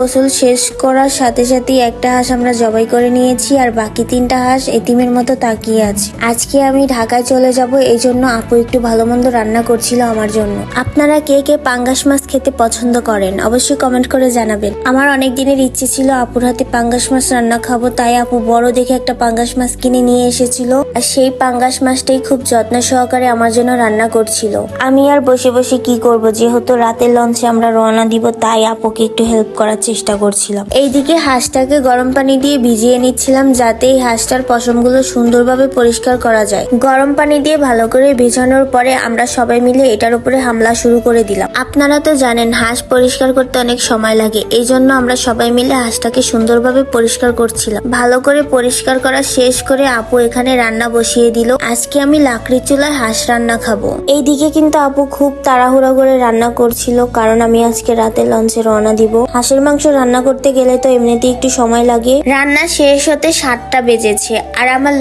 গোসল শেষ করার সাথে সাথেই একটা হাঁস আমরা জবাই করে নিয়েছি আর বাকি 3টা হাঁস এতিমের মতো তাকিয়ে আছে। আজকে আমি ঢাকায় চলে যাব, এই জন্য আপু একটু ভালো মন্দ রান্না করছিল আমার জন্য। আপনারা কে কে পাঙ্গাস মাছ খেতে পছন্দ করেন অবশ্যই কমেন্ট করে জানাবেন। আমার অনেক দিনের ইচ্ছে ছিল আপুর হাতে পাঙ্গাস মাছ রান্না খাবো, তাই আপু বড় দেখে একটা পাঙ্গাস মাছ কিনে নিয়ে এসেছিল আর সেই পাঙ্গাস মাছটাই খুব যত্ন সহকারে আমার জন্য রান্না করছিল। আমি আর বসে বসে কি করব, যেহেতু রাতের লঞ্চে আমরা রওনা দিব, তাই আপুকে একটু হেল্প করার চেষ্টা করছিলাম। এইদিকে হাঁসটাকে গরম পানি দিয়ে ভিজিয়ে নিচ্ছিলাম, যাতে এই হাঁসটার পশমগুলো সুন্দরভাবে পরিষ্কার করা যায়। গরম পানি দিয়ে ভালো করে ভেজানোর পরে আমরা সবাই মিলে এটার উপরে হামলা শুরু করে দিলাম। আপনারা তো জানেন হাঁস পরিষ্কার করতে অনেক সময় লাগে, এই জন্য আমরা সবাই মিলে হাঁসটাকে সুন্দরভাবে পরিষ্কার করছিলাম। ভালো করে পরিষ্কার করা শেষ করে আপু এখানে রান্না বসিয়ে দিল। আজকে আমি লাকড়ির চুলায় হাঁস রান্না খাবো। এইদিকে কিন্তু আপু খুব তাড়াহুড়া করে রান্না করছিল, কারণ আমি আজকে রাতে লঞ্চে রওনা দিব। হাঁসের মাংস রান্না করতে গেলে তো এমনিতেই একটু সময় লাগে। রান্না শেষ হতে 7টা বেজেছে আর আমার